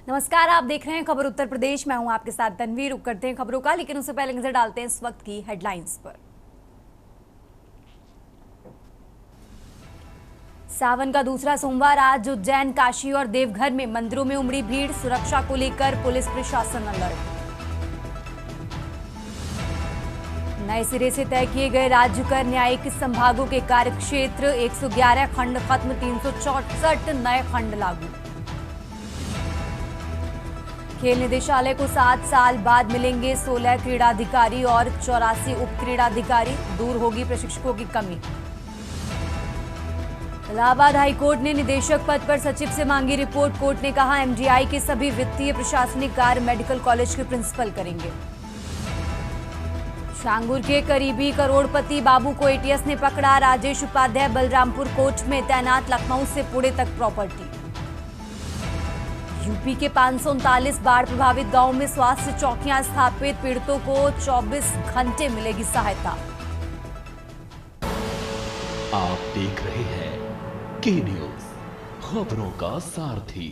नमस्कार, आप देख रहे हैं खबर उत्तर प्रदेश। मैं हूं आपके साथ तन्वीर। रुक करते हैं खबरों का, लेकिन उससे पहले नजर डालते हैं इस वक्त की हेडलाइंस पर। सावन का दूसरा सोमवार आज उज्जैन, काशी और देवघर में मंदिरों में उमड़ी भीड़। सुरक्षा को लेकर पुलिस प्रशासन अलर्ट। नए सिरे से तय किए गए राज्य कर न्यायिक संभागों के कार्यक्षेत्र। 111 खंड खत्म, 364 नए खंड लागू। खेल निदेशालय को 7 साल बाद मिलेंगे 16 क्रीड़ाधिकारी और 84 उप क्रीड़ाधिकारी। दूर होगी प्रशिक्षकों की कमी। इलाहाबाद हाईकोर्ट ने निदेशक पद पर सचिव से मांगी रिपोर्ट। कोर्ट ने कहा एमडीआई के सभी वित्तीय प्रशासनिक कार्य मेडिकल कॉलेज के प्रिंसिपल करेंगे। शांगुर के करीबी करोड़पति बाबू को एटीएस ने पकड़ा। राजेश उपाध्याय बलरामपुर कोर्ट में तैनात। लखनऊ से पुणे तक प्रॉपर्टी। यूपी के 539 बाढ़ प्रभावित गांवों में स्वास्थ्य चौकियां स्थापित। पीड़ितों को 24 घंटे मिलेगी सहायता। आप देख रहे हैं के न्यूज, खबरों का सारथी।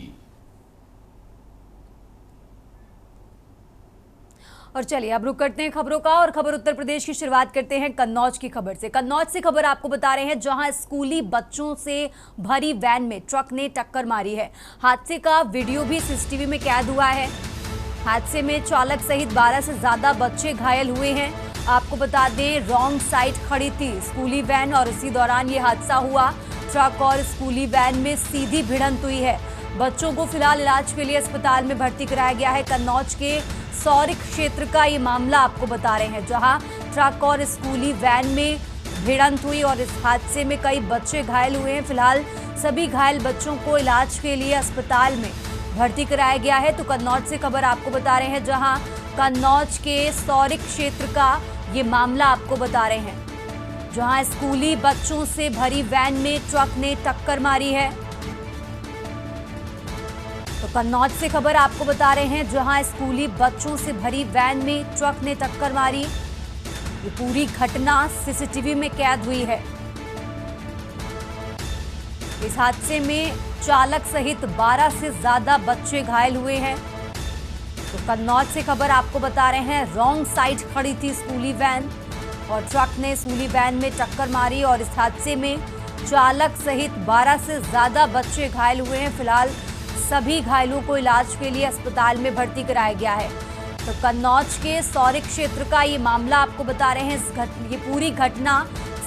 और चलिए अब रुक करते हैं खबरों का, और खबर उत्तर प्रदेश की शुरुआत करते हैं कन्नौज की खबर से। कन्नौज से खबर आपको बता रहे हैं, जहां स्कूली बच्चों से भरी वैन में ट्रक ने टक्कर मारी है। हादसे का वीडियो भी सीसीटीवी में कैद हुआ है। हादसे में चालक सहित 12 से ज्यादा बच्चे घायल हुए हैं। आपको बता दें, रॉन्ग साइड खड़ी थी स्कूली वैन और इसी दौरान ये हादसा हुआ। ट्रक और स्कूली वैन में सीधी भिड़ंत हुई है। बच्चों को फिलहाल इलाज के लिए अस्पताल में भर्ती कराया गया है। कन्नौज के सौरिक क्षेत्र का ये मामला आपको बता रहे हैं, जहां ट्रक और स्कूली वैन में भिड़ंत हुई और इस हादसे में कई बच्चे घायल हुए हैं। फिलहाल सभी घायल बच्चों को इलाज के लिए अस्पताल में भर्ती कराया गया है। तो कन्नौज से खबर आपको बता रहे हैं, जहां कन्नौज के सौरिक क्षेत्र का ये मामला आपको बता रहे हैं, जहां स्कूली बच्चों से भरी वैन में ट्रक ने टक्कर मारी है। तो कन्नौज से खबर आपको बता रहे हैं, जहां स्कूली बच्चों से भरी वैन में ट्रक ने टक्कर मारी। ये पूरी घटना सीसीटीवी में कैद हुई है। इस हादसे में चालक सहित 12 से ज्यादा बच्चे घायल हुए हैं। तो कन्नौज से खबर आपको बता रहे हैं, रॉन्ग साइड खड़ी थी स्कूली वैन और ट्रक ने स्कूली वैन में टक्कर मारी और इस हादसे में चालक सहित 12 से ज्यादा बच्चे घायल हुए हैं। फिलहाल सभी घायलों को इलाज के लिए अस्पताल में भर्ती कराया गया है। तो कन्नौज के सौरिक क्षेत्र का ये मामला आपको बता रहे हैं। ये पूरी घटना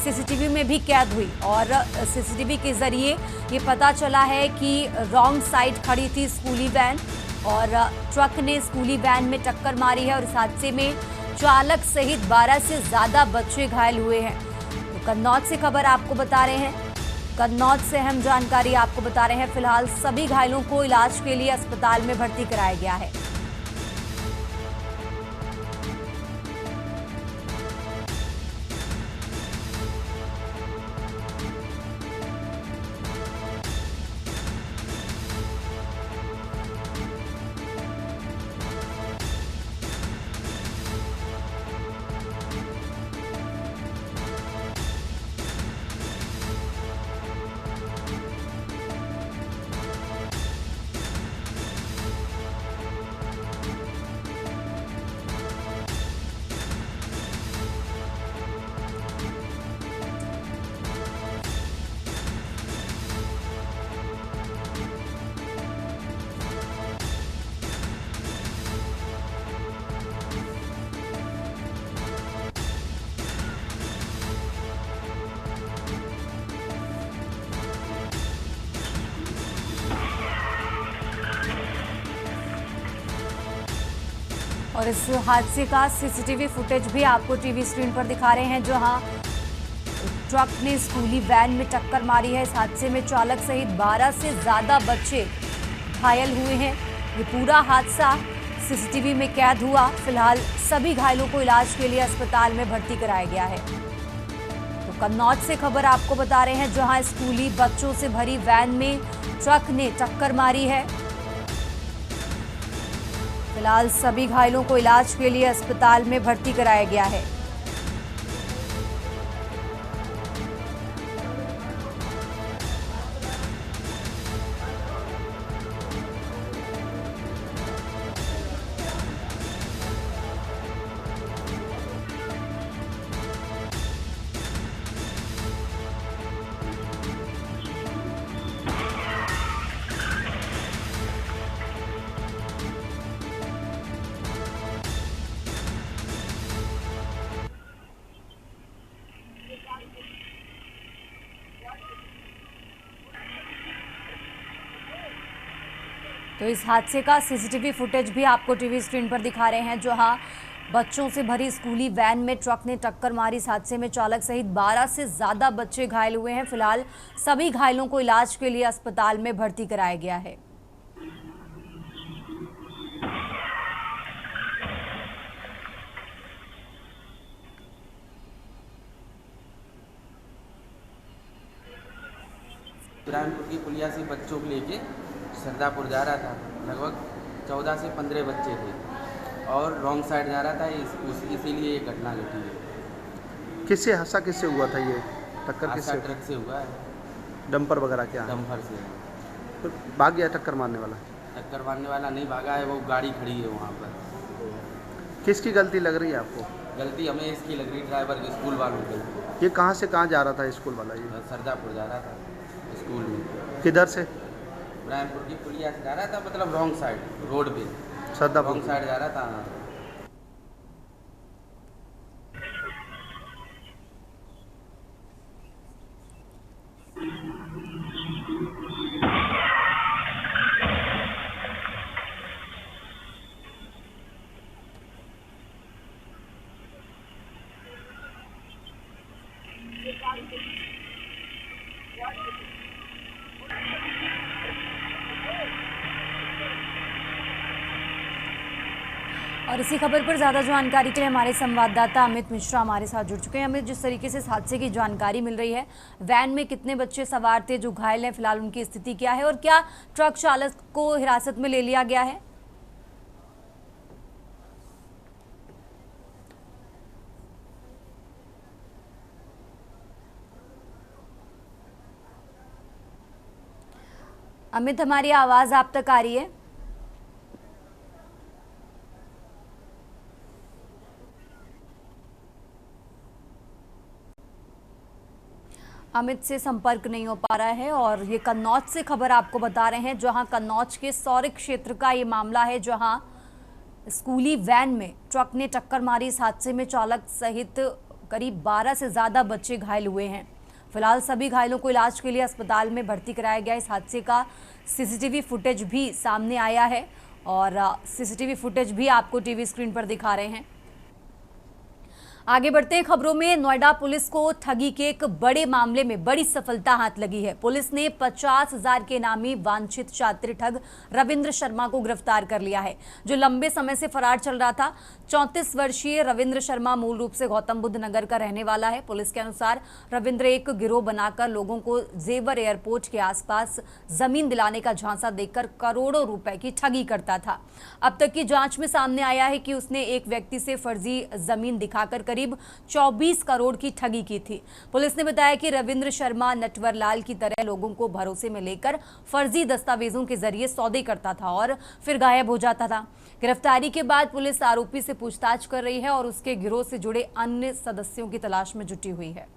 सीसीटीवी में भी कैद हुई और सीसीटीवी के जरिए ये पता चला है कि रॉन्ग साइड खड़ी थी स्कूली वैन और ट्रक ने स्कूली वैन में टक्कर मारी है और इस हादसे में चालक सहित 12 से ज्यादा बच्चे घायल हुए हैं। तो कन्नौज से खबर आपको बता रहे हैं, कन्नौज से अहम जानकारी आपको बता रहे हैं। फिलहाल सभी घायलों को इलाज के लिए अस्पताल में भर्ती कराया गया है। और इस हादसे का सीसीटीवी फुटेज भी आपको टीवी स्क्रीन पर दिखा रहे हैं, जहां ट्रक ने स्कूली वैन में टक्कर मारी है। इस हादसे में चालक सहित 12 से ज्यादा बच्चे घायल हुए हैं। ये पूरा हादसा सीसीटीवी में कैद हुआ। फिलहाल सभी घायलों को इलाज के लिए अस्पताल में भर्ती कराया गया है। तो कन्नौज से खबर आपको बता रहे हैं, जहां स्कूली बच्चों से भरी वैन में ट्रक ने टक्कर मारी है। फिलहाल सभी घायलों को इलाज के लिए अस्पताल में भर्ती कराया गया है। तो इस हादसे का सीसीटीवी फुटेज भी आपको टीवी स्क्रीन पर दिखा रहे हैं, जहां बच्चों से भरी स्कूली वैन में ट्रक ने टक्कर मारी। इस हादसे में चालक सहित 12 से ज्यादा बच्चे घायल हुए हैं। फिलहाल सभी घायलों को इलाज के लिए अस्पताल में भर्ती कराया गया है। इब्राहिमपुर की पुलिया से बच्चों को लेके सरदापुर जा रहा था। लगभग 14 से 15 बच्चे थे और रॉन्ग साइड जा रहा था, इसीलिए ये घटना घटी है। किससे हादसा किससे हुआ था? ये टक्कर हादसा किससे? ट्रक से हुआ है। डंपर वगैरह क्या? डंपर से। तो भाग गया टक्कर मारने वाला? टक्कर मारने वाला नहीं भागा है, वो गाड़ी खड़ी है वहाँ पर। किसकी गलती लग रही है आपको? गलती हमें इसकी लग रही, ड्राइवर के, स्कूल वालों की। ये कहाँ से कहाँ जा रहा था स्कूल वाला? ये सरदापुर जा रहा था स्कूल में। किधर से? इब्राहिमपुर की पुलिया से जा रहा था, मतलब रॉन्ग साइड रोड पे, सरदापुर रॉन्ग साइड जा रहा था। और इसी खबर पर ज़्यादा जानकारी के लिए हमारे संवाददाता अमित मिश्रा हमारे साथ जुड़ चुके हैं। अमित, जिस तरीके से इस हादसे की जानकारी मिल रही है, वैन में कितने बच्चे सवार थे जो घायल हैं, फिलहाल उनकी स्थिति क्या है और क्या ट्रक चालक को हिरासत में ले लिया गया है? अमित, हमारी आवाज़ आप तक आ रही है? अमित से संपर्क नहीं हो पा रहा है और ये कन्नौज से खबर आपको बता रहे हैं, जहां कन्नौज के सौरिक क्षेत्र का ये मामला है, जहां स्कूली वैन में ट्रक ने टक्कर मारी। इस हादसे में चालक सहित करीब 12 से ज़्यादा बच्चे घायल हुए हैं। फिलहाल सभी घायलों को इलाज के लिए अस्पताल में भर्ती कराया गया। इस हादसे का सीसीटीवी फुटेज भी सामने आया है और सीसीटीवी फुटेज भी आपको टीवी स्क्रीन पर दिखा रहे हैं। आगे बढ़ते हैं खबरों में। नोएडा पुलिस को ठगी के एक बड़े मामले में बड़ी सफलता हाथ लगी है। पुलिस ने 50,000 के इनामी वांछित छात्र ठग रविंद्र शर्मा को गिरफ्तार कर लिया है, जो लंबे समय से फरार चल रहा था। 34 वर्षीय रविंद्र शर्मा मूल रूप से गौतम बुद्ध नगर का रहने वाला है। पुलिस के अनुसार रविंद्र एक गिरोह बनाकर लोगों को जेवर एयरपोर्ट के आसपास जमीन दिलाने का झांसा देकर करोड़ों रुपए की ठगी करता था। अब तक की जांच में सामने आया है कि उसने एक व्यक्ति से फर्जी जमीन दिखाकर करीब 24 करोड़ की ठगी की थी। पुलिस ने बताया कि रविंद्र शर्मा नटवरलाल की तरह लोगों को भरोसे में लेकर फर्जी दस्तावेजों के जरिए सौदे करता था और फिर गायब हो जाता था। गिरफ्तारी के बाद पुलिस आरोपी से पूछताछ कर रही है और उसके गिरोह से जुड़े अन्य सदस्यों की तलाश में जुटी हुई है।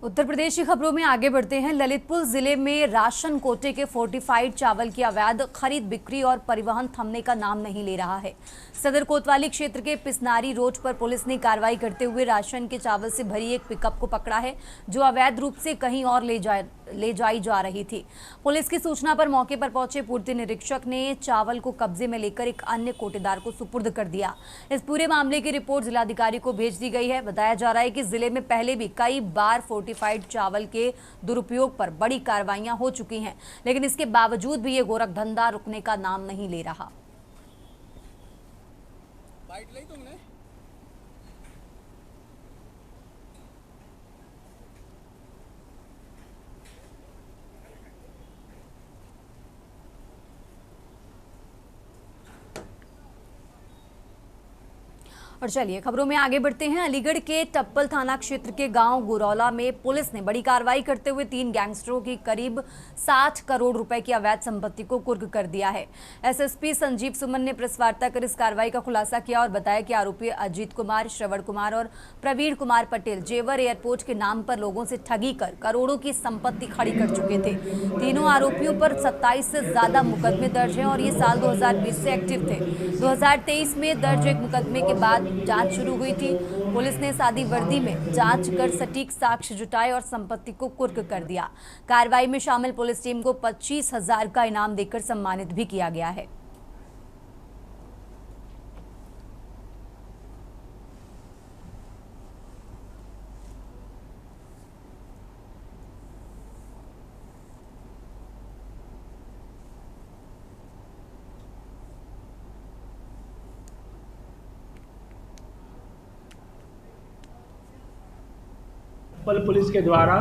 उत्तर प्रदेश की खबरों में आगे बढ़ते हैं। ललितपुर जिले में राशन कोटे के फोर्टिफाइड चावल की अवैध खरीद बिक्री और परिवहन थमने का नाम नहीं ले रहा है। सदर कोतवाली क्षेत्र के पिसनारी रोड पर पुलिस ने कार्रवाई करते हुए राशन के चावल से भरी एक पिकअप को पकड़ा है, जो अवैध रूप से कहीं और ले ले जाई जा रही थी। पुलिस की सूचना पर मौके पर पहुंचे पूर्ति निरीक्षक ने चावल को कब्जे में लेकर एक अन्य कोटेदार को सुपुर्द कर दिया। इस पूरे मामले की रिपोर्ट जिलाधिकारी को भेज दी गई है। बताया जा रहा है कि जिले में पहले भी कई बार फोर्टिफाइड चावल के दुरुपयोग पर बड़ी कार्रवाइयां हो चुकी हैं, लेकिन इसके बावजूद भी ये गोरख धंधा रुकने का नाम नहीं ले रहा। बाइट ली तुमने? और चलिए खबरों में आगे बढ़ते हैं। अलीगढ़ के टप्पल थाना क्षेत्र के गांव गुरौला में पुलिस ने बड़ी कार्रवाई करते हुए 3 गैंगस्टरों की करीब 60 करोड़ रुपए की अवैध संपत्ति को कुर्क कर दिया है। एसएसपी संजीव सुमन ने प्रेस वार्ता कर इस कार्रवाई का खुलासा किया और बताया कि आरोपी अजीत कुमार, श्रवण कुमार और प्रवीण कुमार पटेल जेवर एयरपोर्ट के नाम पर लोगों से ठगी कर करोड़ों की संपत्ति खड़ी कर चुके थे। तीनों आरोपियों पर 27 से ज्यादा मुकदमे दर्ज हैं और ये साल 2020 से एक्टिव थे। 2023 में दर्ज एक मुकदमे के बाद जांच शुरू हुई थी। पुलिस ने सादी वर्दी में जांच कर सटीक साक्ष्य जुटाए और संपत्ति को कुर्क कर दिया। कार्रवाई में शामिल पुलिस टीम को 25,000 का इनाम देकर सम्मानित भी किया गया है। पुलिस के द्वारा,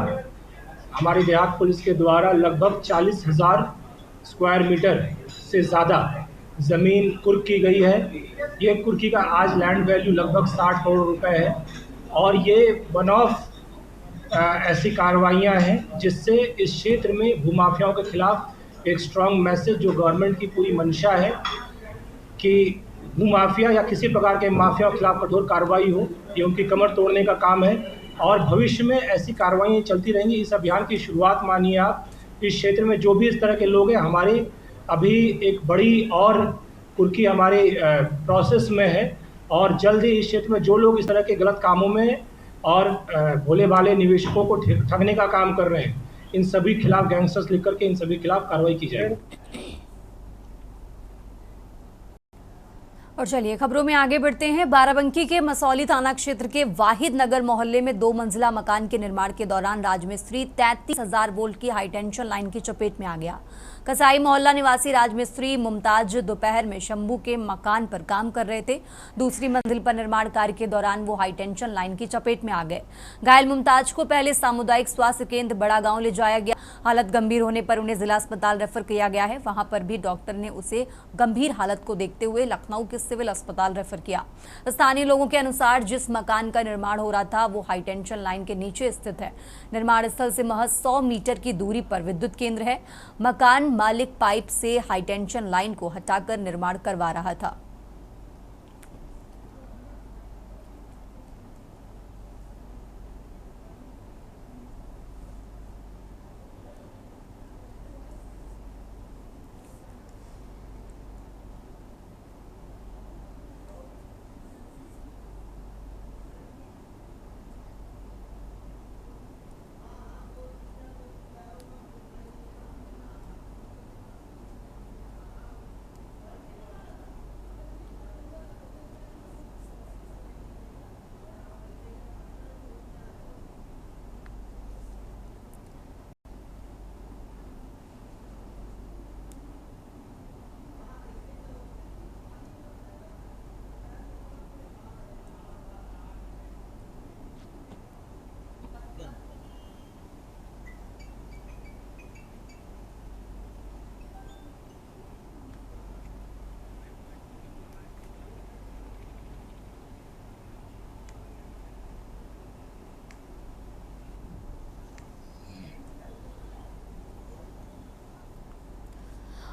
हमारी देहात पुलिस के द्वारा लगभग 40,000 स्क्वायर मीटर से ज़्यादा ज़मीन कुर्क की गई है। ये कुर्की का आज लैंड वैल्यू लगभग 60 करोड़ रुपए है और ये वन ऑफ ऐसी कार्रवाइयाँ हैं जिससे इस क्षेत्र में भूमाफियाओं के खिलाफ एक स्ट्रॉन्ग मैसेज, जो गवर्नमेंट की पूरी मंशा है कि भूमाफिया या किसी प्रकार के माफिया के खिलाफ कठोर कार्रवाई हो, ये उनकी कमर तोड़ने का काम है और भविष्य में ऐसी कार्रवाई चलती रहेंगी। इस अभियान की शुरुआत मानिए आप, इस क्षेत्र में जो भी इस तरह के लोग हैं, हमारे अभी एक बड़ी और कुर्की हमारे प्रोसेस में है और जल्द ही इस क्षेत्र में जो लोग इस तरह के गलत कामों में और भोले भाले निवेशकों को ठगने का काम कर रहे हैं, इन सभी खिलाफ गैंगस्टर्स लिख करके इन सभी खिलाफ कार्रवाई की जाएगी। और चलिए खबरों में आगे बढ़ते हैं। बाराबंकी के मसौली थाना क्षेत्र के वाहिद नगर मोहल्ले में 2 मंजिला मकान के निर्माण के दौरान राजमिस्त्री 33,000 वोल्ट की हाईटेंशन लाइन की चपेट में आ गया। कसाई मोहल्ला निवासी राजमिस्त्री मुमताज दोपहर में शंभू के मकान पर काम कर रहे थे। दूसरी मंजिल पर निर्माण कार्य के दौरान वो हाईटेंशन लाइन की चपेट में आ गए। घायल मुमताज को पहले सामुदायिक स्वास्थ्य केंद्र बड़ा गांव ले जाया गया। हालत गंभीर होने पर उन्हें जिला अस्पताल रेफर किया गया है। वहां पर भी डॉक्टर ने उसे गंभीर हालत को देखते हुए लखनऊ के सिविल अस्पताल रेफर किया। स्थानीय लोगों के अनुसार जिस मकान का निर्माण हो रहा था वो हाईटेंशन लाइन के नीचे स्थित है। निर्माण स्थल से महज 100 मीटर की दूरी पर विद्युत केंद्र है। मकान मालिक पाइप से हाईटेंशन लाइन को हटाकर निर्माण करवा रहा था।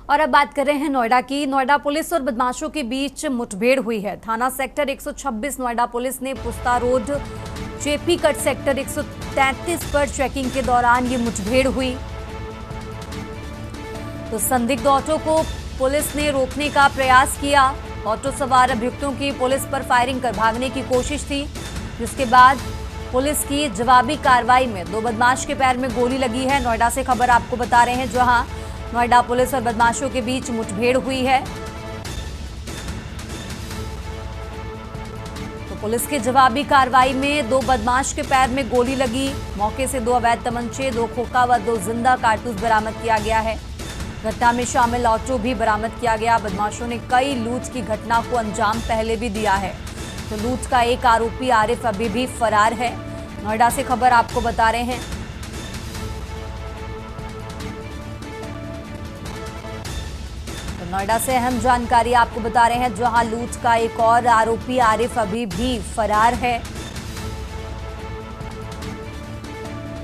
और अब बात कर रहे हैं नोएडा की। नोएडा पुलिस और बदमाशों के बीच मुठभेड़ हुई है। थाना सेक्टर 126 नोएडा पुलिस ने पुस्ता रोड जेपी कट सेक्टर 133 पर चेकिंग के दौरान ये मुठभेड़ हुई। तो संदिग्ध ऑटो को पुलिस ने रोकने का प्रयास किया। ऑटो सवार अभियुक्तों की पुलिस पर फायरिंग कर भागने की कोशिश थी, जिसके बाद पुलिस की जवाबी कार्रवाई में 2 बदमाश के पैर में गोली लगी है। नोएडा से खबर आपको बता रहे हैं, जहां नोएडा पुलिस और बदमाशों के बीच मुठभेड़ हुई है। तो पुलिस की जवाबी कार्रवाई में 2 बदमाश के पैर में गोली लगी। मौके से 2 अवैध तमंचे, 2 खोखा व 2 जिंदा कारतूस बरामद किया गया है। घटना में शामिल ऑटो भी बरामद किया गया। बदमाशों ने कई लूट की घटना को अंजाम पहले भी दिया है। तो लूट का एक आरोपी आरिफ अभी भी फरार है। नोएडा से खबर आपको बता रहे हैं। तो नोएडा से अहम जानकारी आपको बता रहे हैं, जहां लूट का एक और आरोपी आरिफ अभी भी फरार है।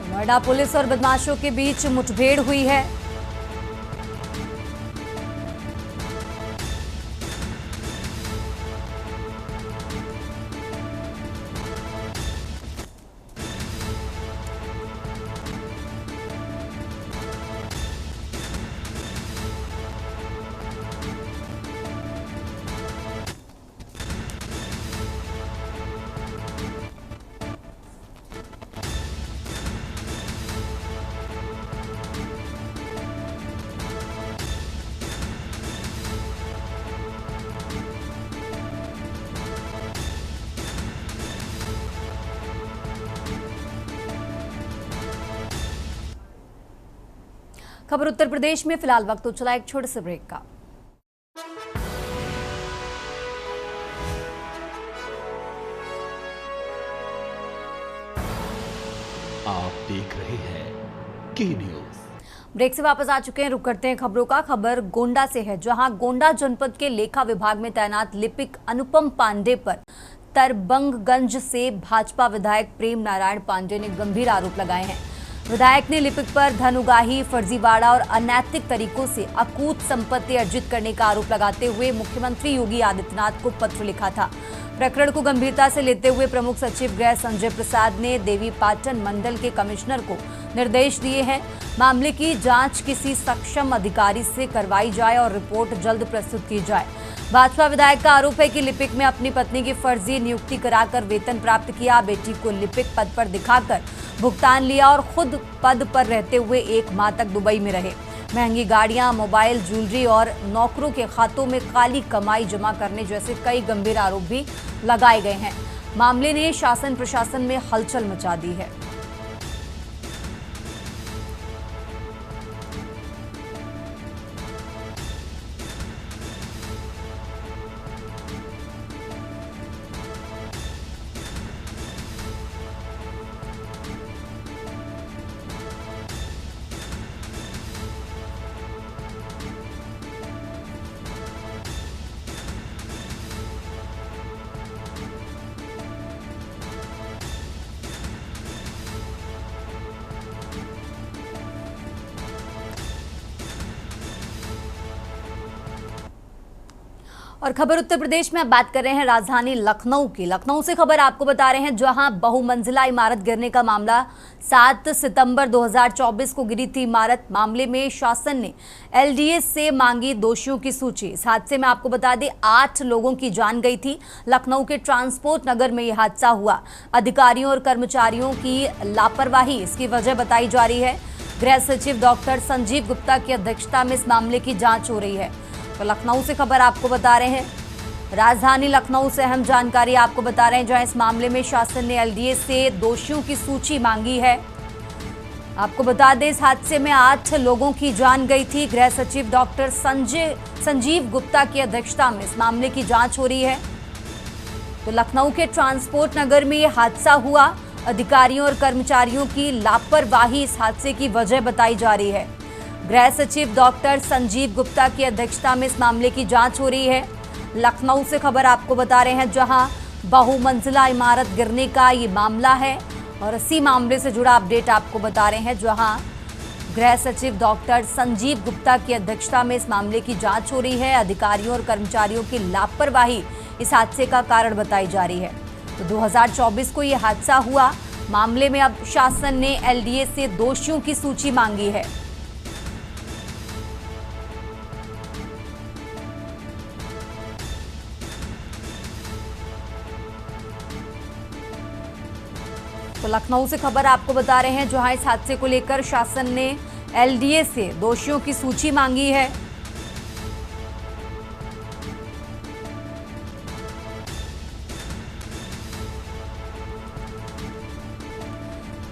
नोएडा पुलिस और बदमाशों के बीच मुठभेड़ हुई है। खबर उत्तर प्रदेश में फिलहाल वक्त तो चला एक छोटे से ब्रेक का। आप देख रहे हैं के न्यूज। ब्रेक से वापस आ चुके हैं, रुक करते हैं खबरों का। खबर गोंडा से है, जहां गोंडा जनपद के लेखा विभाग में तैनात लिपिक अनुपम पांडे पर तरबंगगंज से भाजपा विधायक प्रेम नारायण पांडे ने गंभीर आरोप लगाए हैं। विधायक ने लिपिक पर धन उगाही, फर्जीवाड़ा और अनैतिक तरीकों से अकूत संपत्ति अर्जित करने का आरोप लगाते हुए मुख्यमंत्री योगी आदित्यनाथ को पत्र लिखा था। प्रकरण को गंभीरता से लेते हुए प्रमुख सचिव गृह संजय प्रसाद ने देवीपाटन मंडल के कमिश्नर को निर्देश दिए हैं। मामले की जांच किसी सक्षम अधिकारी से करवाई जाए और रिपोर्ट जल्द प्रस्तुत की जाए। भाजपा विधायक का आरोप है कि लिपिक में अपनी पत्नी की फर्जी नियुक्ति कराकर वेतन प्राप्त किया, बेटी को लिपिक पद पर दिखाकर भुगतान लिया और खुद पद पर रहते हुए 1 माह तक दुबई में रहे। महंगी गाड़ियां, मोबाइल, ज्वेलरी और नौकरों के खातों में काली कमाई जमा करने जैसे कई गंभीर आरोप भी लगाए गए हैं। मामले ने शासन प्रशासन में हलचल मचा दी है। और खबर उत्तर प्रदेश में अब बात कर रहे हैं राजधानी लखनऊ की। लखनऊ से खबर आपको बता रहे हैं, जहां बहुमंजिला इमारत गिरने का मामला 7 सितंबर 2024 को गिरी थी इमारत। मामले में शासन ने एलडीए से मांगी दोषियों की सूची। इस हादसे में आपको बता दें 8 लोगों की जान गई थी। लखनऊ के ट्रांसपोर्ट नगर में यह हादसा हुआ। अधिकारियों और कर्मचारियों की लापरवाही इसकी वजह बताई जा रही है। गृह सचिव डॉक्टर संजीव गुप्ता की अध्यक्षता में इस मामले की जांच हो रही है। तो लखनऊ से खबर आपको बता रहे हैं। राजधानी लखनऊ से अहम जानकारी आपको बता रहे हैं, जहां इस मामले में शासन ने एलडीए से दोषियों की सूची मांगी है। आपको बता दें इस हादसे में 8 लोगों की जान गई थी। गृह सचिव डॉक्टर संजीव गुप्ता की अध्यक्षता में इस मामले की जांच हो रही है। तो लखनऊ के ट्रांसपोर्ट नगर में यह हादसा हुआ। अधिकारियों और कर्मचारियों की लापरवाही इस हादसे की वजह बताई जा रही है। गृह सचिव डॉक्टर संजीव गुप्ता की अध्यक्षता में इस मामले की जांच हो रही है। लखनऊ से खबर आपको बता रहे हैं, जहां बहुमंजिला इमारत गिरने का ये मामला है और इसी मामले से जुड़ा अपडेट आपको बता रहे हैं, जहां गृह सचिव डॉक्टर संजीव गुप्ता की अध्यक्षता में इस मामले की जांच हो रही है। अधिकारियों और कर्मचारियों की लापरवाही इस हादसे का कारण बताई जा रही है। तो 2024 को ये हादसा हुआ। मामले में अब शासन ने एलडीए से दोषियों की सूची मांगी है। तो लखनऊ से खबर आपको बता रहे हैं, जहां इस हादसे को लेकर शासन ने एलडीए से दोषियों की सूची मांगी है।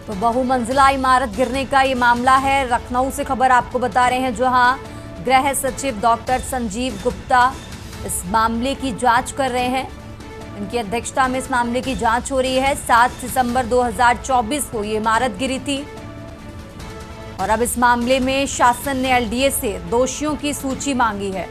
तो बहुमंजिला इमारत गिरने का ये मामला है। लखनऊ से खबर आपको बता रहे हैं, जहां गृह सचिव डॉक्टर संजीव गुप्ता इस मामले की जांच कर रहे हैं। इनकी अध्यक्षता में इस मामले की जांच हो रही है। 7 सितंबर 2024 को ये इमारत गिरी थी और अब इस मामले में शासन ने एलडीए से दोषियों की सूची मांगी है।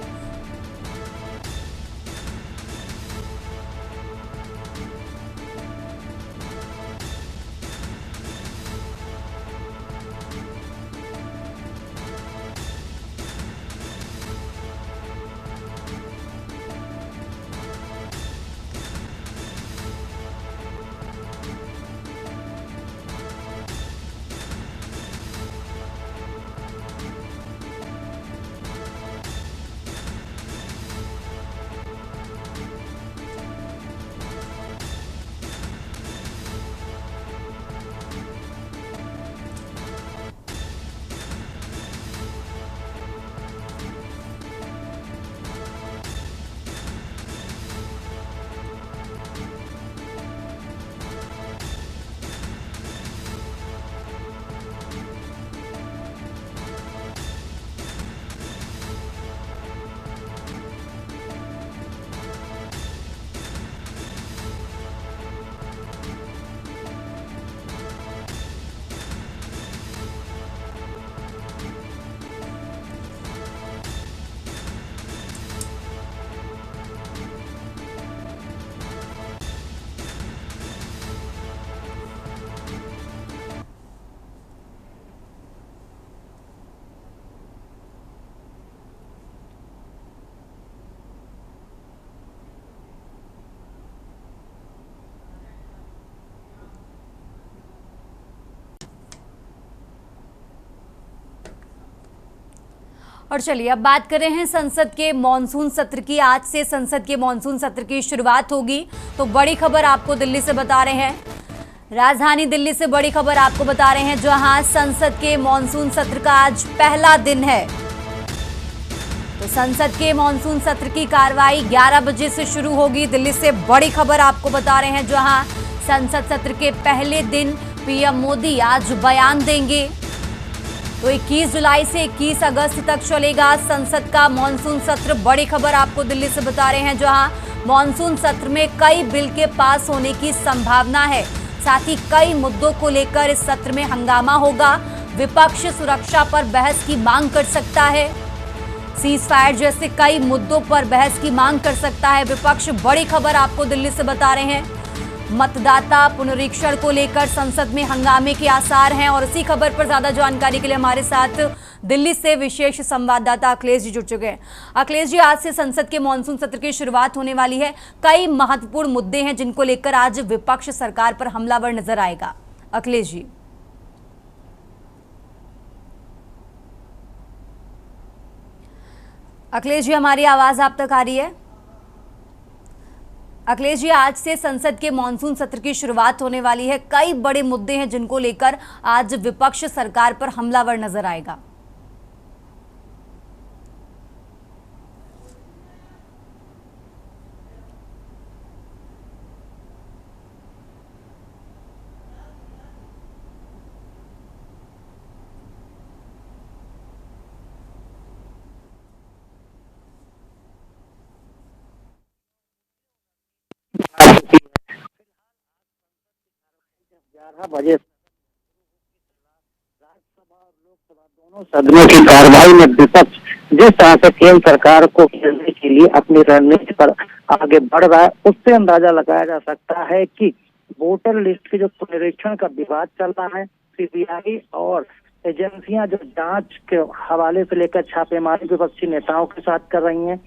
और चलिए अब बात कर रहे हैं संसद के मॉनसून सत्र की। आज से संसद के मॉनसून सत्र की शुरुआत होगी। तो बड़ी खबर आपको दिल्ली से बता रहे हैं, राजधानी दिल्ली से बड़ी खबर आपको बता रहे हैं, जहां संसद के मॉनसून सत्र का आज पहला दिन है। तो संसद के मॉनसून सत्र की कार्रवाई 11 बजे से शुरू होगी। दिल्ली से बड़ी खबर आपको बता रहे हैं, जहां संसद सत्र के पहले दिन पीएम मोदी आज बयान देंगे। तो 21 जुलाई से 21 अगस्त तक चलेगा संसद का मॉनसून सत्र। बड़ी खबर आपको दिल्ली से बता रहे हैं, जहां मॉनसून सत्र में कई बिल के पास होने की संभावना है। साथ ही कई मुद्दों को लेकर इस सत्र में हंगामा होगा। विपक्ष सुरक्षा पर बहस की मांग कर सकता है। सीज फायर जैसे कई मुद्दों पर बहस की मांग कर सकता है विपक्ष। बड़ी खबर आपको दिल्ली से बता रहे हैं, मतदाता पुनरीक्षण को लेकर संसद में हंगामे के आसार हैं। और इसी खबर पर ज्यादा जानकारी के लिए हमारे साथ दिल्ली से विशेष संवाददाता अखिलेश जी जुड़ चुके हैं। अखिलेश जी, आज से संसद के मॉनसून सत्र की शुरुआत होने वाली है। कई महत्वपूर्ण मुद्दे हैं जिनको लेकर आज विपक्ष सरकार पर हमलावर नजर आएगा। अखिलेश जी। अखिलेश जी, हमारी आवाज आप तक आ रही है? अखिलेश जी, आज से संसद के मॉनसून सत्र की शुरुआत होने वाली है। कई बड़े मुद्दे हैं जिनको लेकर आज विपक्ष सरकार पर हमलावर नजर आएगा। बजे राज्यसभा और लोकसभा दोनों सदनों की कार्रवाई में विपक्ष जिस तरह से केंद्र सरकार को घेरने के लिए अपनी रणनीति पर आगे बढ़ रहा है, उससे अंदाजा लगाया जा सकता है कि वोटर लिस्ट के जो पुनरीक्षण का विवाद चल रहा है, सीबीआई और एजेंसियां जो जांच के हवाले से लेकर छापेमारी विपक्षी नेताओं के साथ कर रही हैं,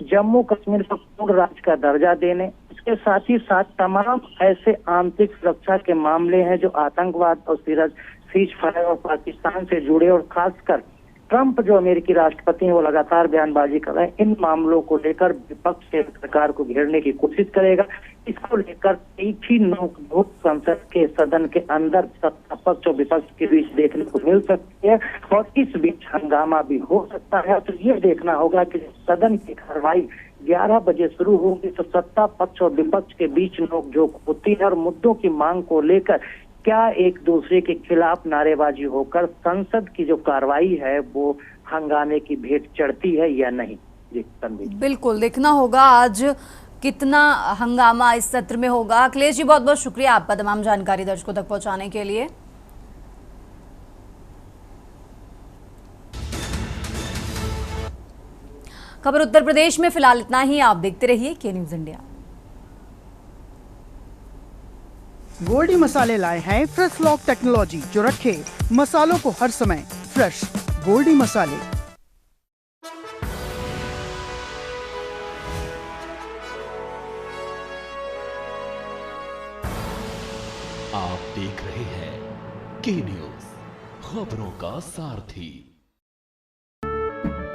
जम्मू कश्मीर को पूर्ण राज्य का दर्जा देने, इसके साथ ही साथ तमाम ऐसे आंतरिक सुरक्षा के मामले हैं जो आतंकवाद और सीज फायर और पाकिस्तान से जुड़े, और खासकर ट्रंप जो अमेरिकी राष्ट्रपति हैं वो लगातार बयानबाजी कर रहे हैं। इन मामलों को लेकर विपक्ष सरकार को घेरने की कोशिश करेगा। इसको लेकर एक ही नोकझोंक संसद के सदन के अंदर सत्ता पक्ष और विपक्ष के बीच देखने को मिल सकती है और इस बीच हंगामा भी हो सकता है। तो ये देखना होगा कि सदन की कार्रवाई 11 बजे शुरू होगी तो सत्ता पक्ष और विपक्ष के बीच नोकझोंक होती है और मुद्दों की मांग को लेकर क्या एक दूसरे के खिलाफ नारेबाजी होकर संसद की जो कार्रवाई है वो हंगामे की भेंट चढ़ती है या नहीं। जी तनवीर, बिल्कुल देखना होगा आज कितना हंगामा इस सत्र में होगा। अखिलेश जी बहुत बहुत शुक्रिया आपका तमाम जानकारी दर्शकों तक पहुंचाने के लिए। खबर उत्तर प्रदेश में फिलहाल इतना ही। आप देखते रहिए के न्यूज इंडिया। गोल्डी मसाले लाए हैं फ्रेश लॉक टेक्नोलॉजी जो रखे मसालों को हर समय फ्रेश। गोल्डी मसाले। आप देख रहे हैं के न्यूज, खबरों का सारथी।